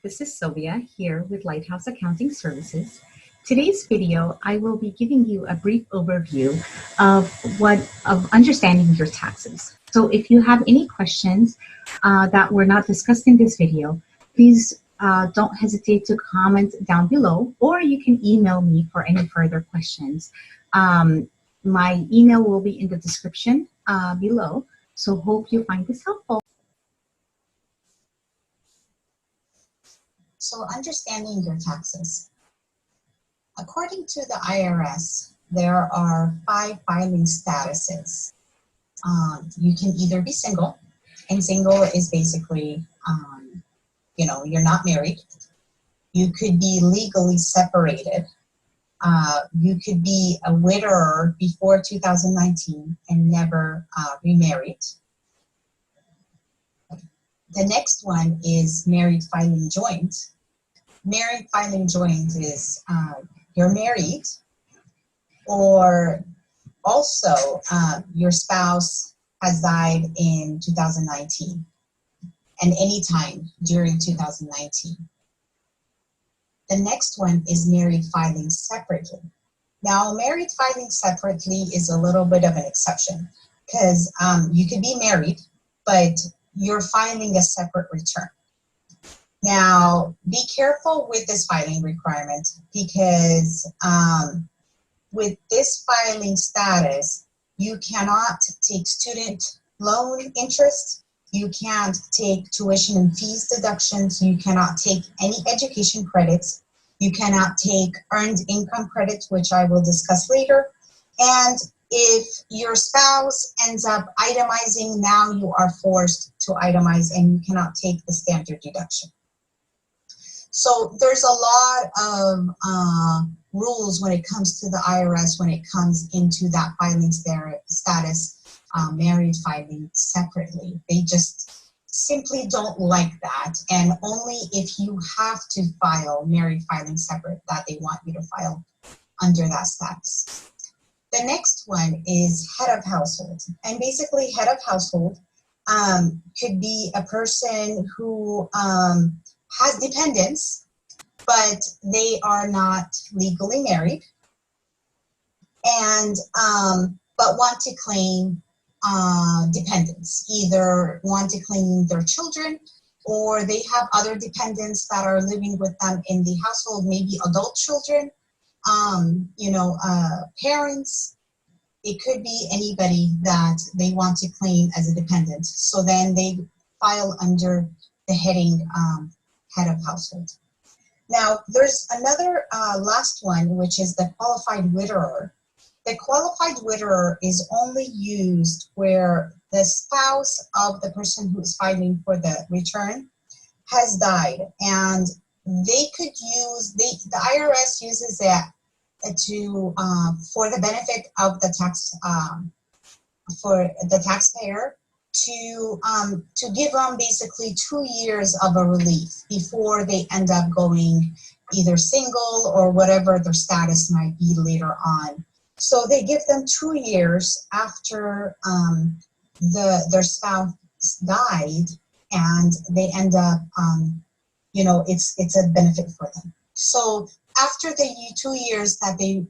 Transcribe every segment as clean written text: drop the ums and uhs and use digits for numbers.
This is Sylvia here with Lighthouse Accounting Services. Today's video, I will be giving you a brief overview of understanding your taxes. So if you have any questions that were not discussed in this video, please don't hesitate to comment down below, or you can email me for any further questions. My email will be in the description below, so hope you find this helpful. So understanding your taxes. According to the IRS, there are 5 filing statuses. You can either be single, and single is basically, you're not married. You could be legally separated. You could be a widower before 2019 and never remarried. The next one is married filing joint. Married filing joint is you're married, or also your spouse has died in 2019 and any time during 2019. The next one is married filing separately. Now, married filing separately is a little bit of an exception because you could be married, but you're filing a separate return. Now, be careful with this filing requirement because with this filing status, you cannot take student loan interest, you can't take tuition and fees deductions, you cannot take any education credits, you cannot take earned income credits, which I will discuss later, and if your spouse ends up itemizing, now you are forced to itemize and you cannot take the standard deduction. So there's a lot of rules when it comes to the IRS when it comes into that filing status, married filing separately. They just simply don't like that, and only if you have to file married filing separate that they want you to file under that status. The next one is head of household, and basically head of household could be a person who has dependents, but they are not legally married, and but want to claim dependents, either want to claim their children, or they have other dependents that are living with them in the household, maybe adult children, parents. It could be anybody that they want to claim as a dependent. So then they file under the heading head of household. Now, there's another last one, which is the qualified widower. The qualified widower is only used where the spouse of the person who is filing for the return has died, and they could use, the IRS uses that to for the benefit of the tax for the taxpayer to give them basically 2 years of a relief before they end up going either single or whatever their status might be later on. So they give them 2 years after their spouse died, and they end up it's a benefit for them. So after the 2 years that they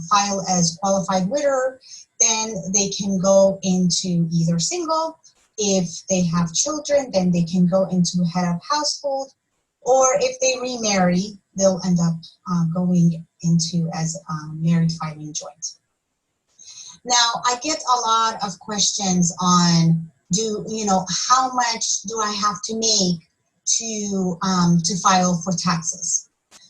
file as qualified widower, then they can go into either single. If they have children, then they can go into head of household, or if they remarry, they'll end up going into as married filing joint. Now, I get a lot of questions on how much do I have to make to file for taxes?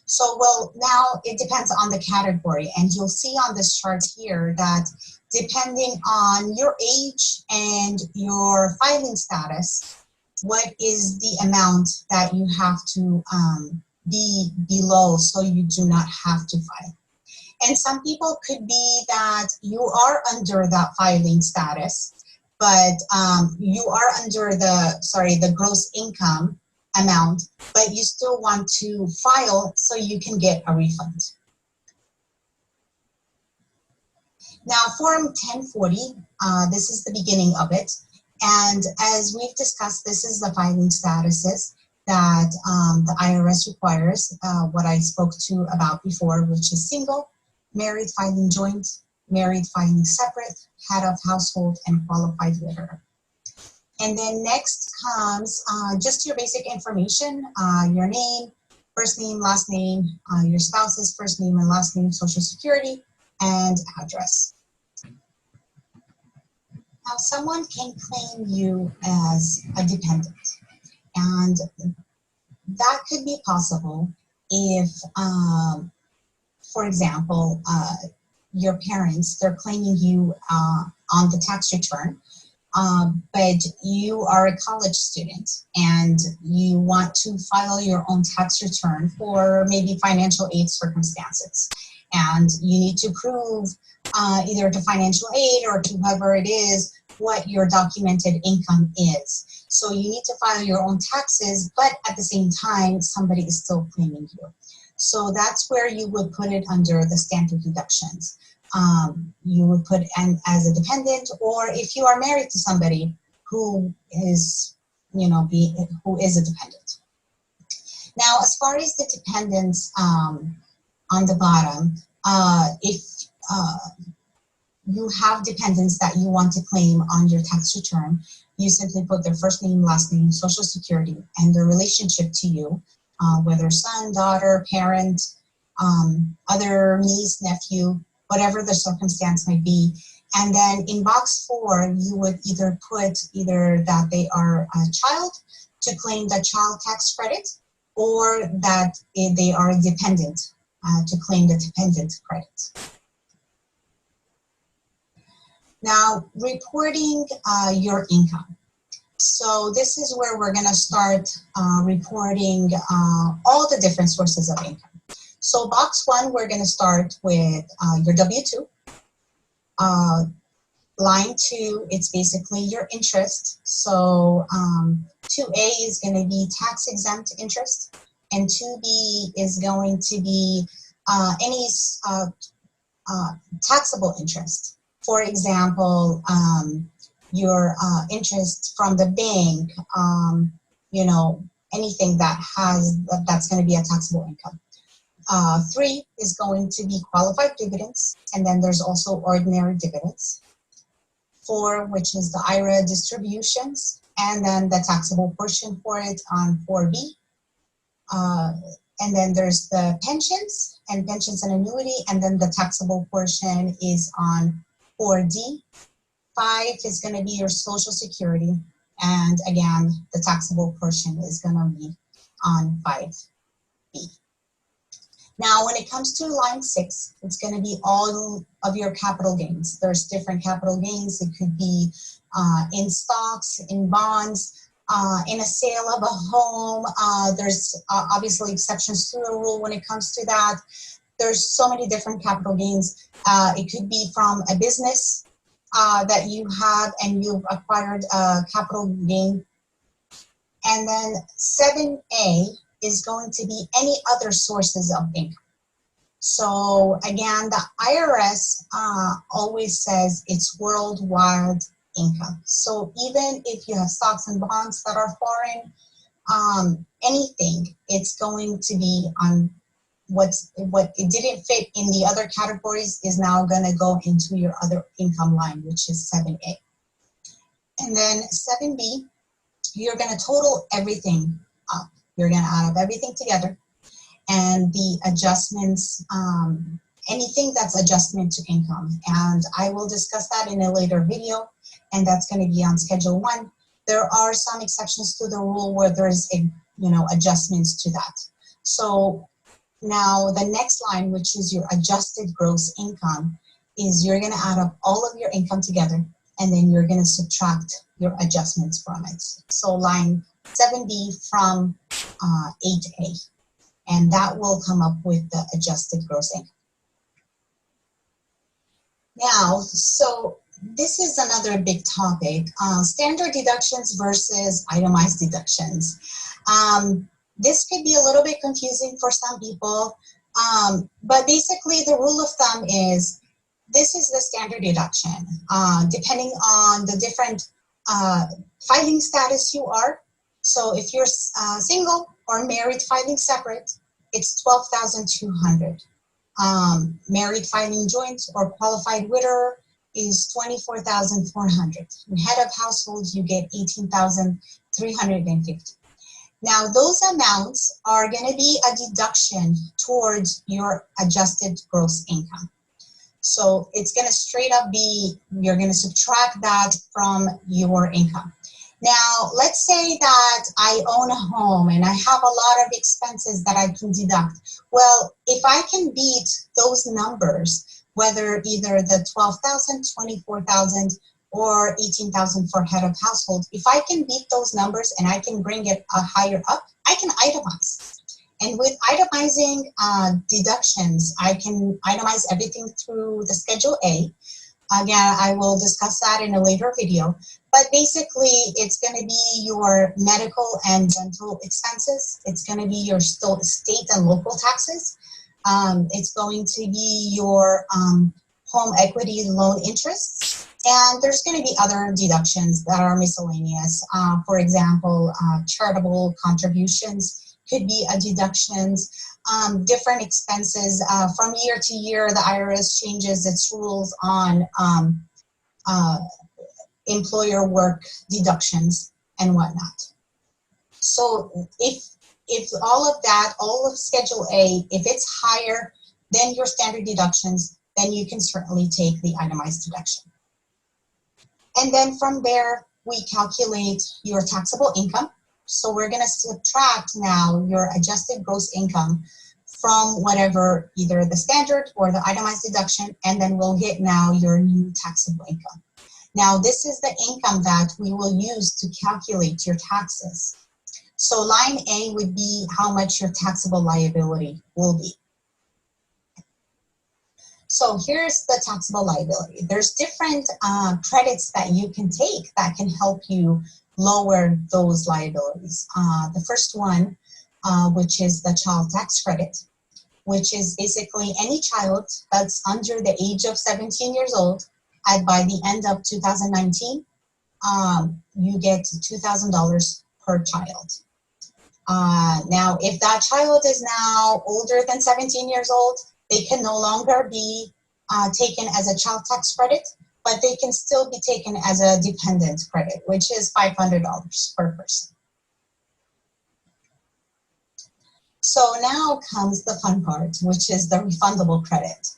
So, well, now it depends on the category, and you'll see on this chart here that depending on your age and your filing status, what is the amount that you have to be below so you do not have to file. And some people could be that you are under that filing status, but you are under the gross income amount, but you still want to file so you can get a refund. Now, Form 1040, this is the beginning of it. And as we've discussed, this is the filing statuses. that the IRS requires, what I spoke to about before, which is single, married filing joint, married filing separate, head of household, and qualified widower. And then next comes just your basic information, your name, first name, last name, your spouse's first name and last name, social security, and address. Now, someone can claim you as a dependent, and that could be possible if, for example, your parents, they're claiming you on the tax return, but you are a college student and you want to file your own tax return for maybe financial aid circumstances. And you need to prove either to financial aid or to whoever it is what your documented income is. So you need to file your own taxes, but at the same time, somebody is still claiming you. So that's where you would put it under the standard deductions. You would put in as a dependent, or if you are married to somebody who is, who is a dependent. Now, as far as the dependents on the bottom, if you have dependents that you want to claim on your tax return, you simply put their first name, last name, social security, and their relationship to you, whether son, daughter, parent, other niece, nephew, whatever the circumstance may be. And then in box 4, you would either put either that they are a child to claim the child tax credit, or that they are dependent to claim the dependent credit. Now, reporting your income. So this is where we're going to start reporting all the different sources of income. So box 1, we're going to start with your W-2. Line 2, it's basically your interest. So 2A is going to be tax exempt interest, and 2B is going to be any taxable interest. For example, your interest from the bank, anything that that's going to be a taxable income. 3 is going to be qualified dividends, and then there's also ordinary dividends. 4, which is the IRA distributions, and then the taxable portion for it on 4B. And then there's the pensions and annuity, and then the taxable portion is on 4D. 5 is going to be your social security, and again, the taxable portion is going to be on 5B. Now, when it comes to line 6, it's going to be all of your capital gains. There's different capital gains. It could be in stocks, in bonds, in a sale of a home. There's obviously exceptions to the rule when it comes to that. There's so many different capital gains. It could be from a business that you have and you've acquired a capital gain. And then 7A is going to be any other sources of income. So again, the IRS always says it's worldwide income. So even if you have stocks and bonds that are foreign, anything, it's going to be on what it didn't fit in the other categories is now going to go into your other income line, which is 7A. And then 7B, you're going to total everything up. You're going to add up everything together, and the adjustments, anything that's adjustment to income. And I will discuss that in a later video, and that's going to be on Schedule 1. There are some exceptions to the rule where there's adjustments to that. So now the next line, which is your adjusted gross income, is you're going to add up all of your income together, and then you're going to subtract your adjustments from it. So line 7B from 8A, and that will come up with the adjusted gross income. Now, so this is another big topic, standard deductions versus itemized deductions. This could be a little bit confusing for some people, but basically the rule of thumb is this is the standard deduction. Depending on the different filing status you are, So if you're single or married filing separate, it's $12,200. Married filing joint or qualified widower is $24,400. Head of household, you get $18,350. Now, those amounts are going to be a deduction towards your adjusted gross income. So it's going to straight up be, you're going to subtract that from your income. Now, let's say that I own a home and I have a lot of expenses that I can deduct. Well, if I can beat those numbers, whether either the 12,000, 24,000, or 18,000 for head of household, if I can beat those numbers and I can bring it higher up, I can itemize. And with itemizing deductions, I can itemize everything through the Schedule A. Again, I will discuss that in a later video. But basically, it's going to be your medical and dental expenses. It's going to be your state and local taxes. It's going to be your home equity loan interests. And there's going to be other deductions that are miscellaneous. For example, charitable contributions could be a deductions. Different expenses. From year to year, the IRS changes its rules on employer work deductions and whatnot. So if all of that, all of Schedule A, if it's higher than your standard deductions, then you can certainly take the itemized deduction. And then from there, we calculate your taxable income. So we're going to subtract now your adjusted gross income from whatever, either the standard or the itemized deduction, and then we'll get now your new taxable income. Now, this is the income that we will use to calculate your taxes. So line A would be how much your taxable liability will be. So here's the taxable liability. There's different credits that you can take that can help you lower those liabilities. The first one, which is the child tax credit, which is basically any child that's under the age of 17 years old, and by the end of 2019, you get $2,000 per child. Now, if that child is now older than 17 years old, they can no longer be taken as a child tax credit, but they can still be taken as a dependent credit, which is $500 per person. So now comes the fun part, which is the refundable credit.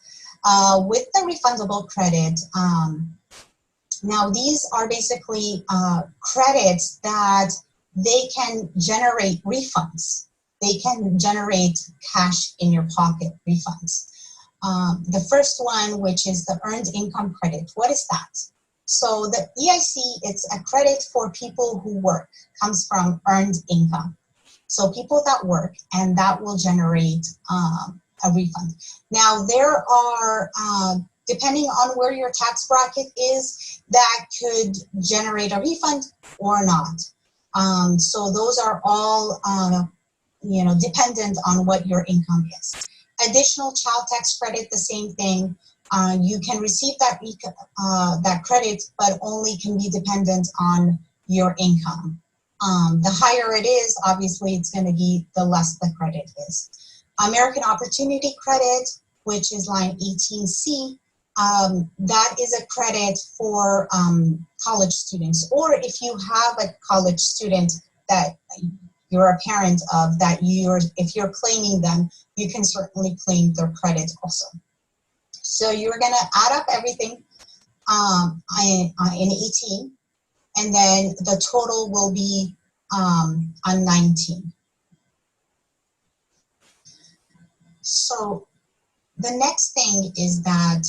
With the refundable credit, now these are basically credits that they can generate refunds. They can generate cash in your pocket refunds. The first one, which is the earned income credit. What is that? So the EIC, it's a credit for people who work, comes from earned income. So people that work, and that will generate a refund. Now there are, depending on where your tax bracket is, that could generate a refund or not. So those are all, dependent on what your income is. Additional child tax credit, the same thing. You can receive that credit, but only can be dependent on your income. The higher it is, obviously, it's going to be the less the credit is. American Opportunity Credit, which is line 18C, that is a credit for college students. Or if you have a college student that you're a parent of, if you're claiming them, you can certainly claim their credit also. So you're going to add up everything in 18, and then the total will be on 19. So the next thing is that,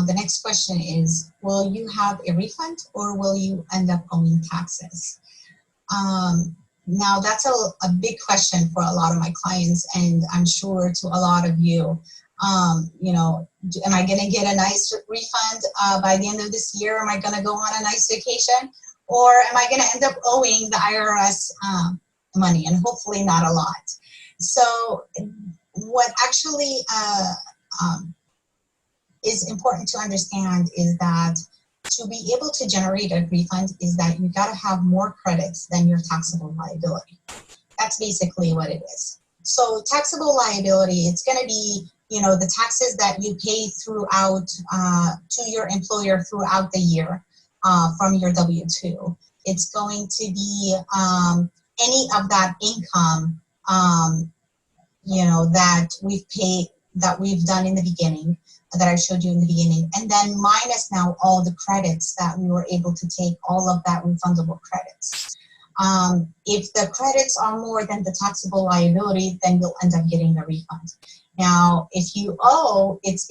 the next question is, will you have a refund or will you end up owing taxes? Now that's a big question for a lot of my clients, and I'm sure to a lot of you. Am I going to get a nice refund by the end of this year? Am I going to go on a nice vacation? Or am I going to end up owing the IRS money, and hopefully not a lot? So what actually is important to understand is that to be able to generate a refund is that you got to have more credits than your taxable liability. That's basically what it is. So taxable liability, it's going to be, you know, the taxes that you pay throughout to your employer throughout the year from your W-2. It's going to be any of that income, you know, that we've paid, that we've done in the beginning, that I showed you in the beginning, and then minus now all the credits that we were able to take, all of that refundable credits. If the credits are more than the taxable liability, then you'll end up getting a refund. Now, if you owe, it's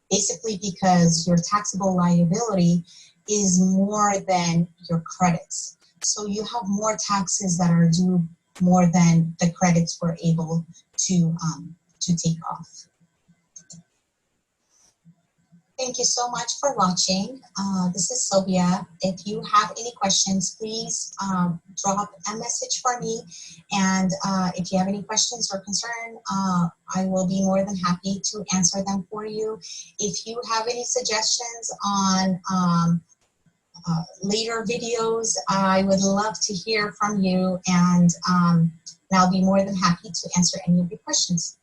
basically because your taxable liability is more than your credits. So you have more taxes that are due more than the credits we're able to take off. Thank you so much for watching. This is Sylvia. If you have any questions, please drop a message for me. And if you have any questions or concern, I will be more than happy to answer them for you. If you have any suggestions on later videos, I would love to hear from you, and I'll be more than happy to answer any of your questions.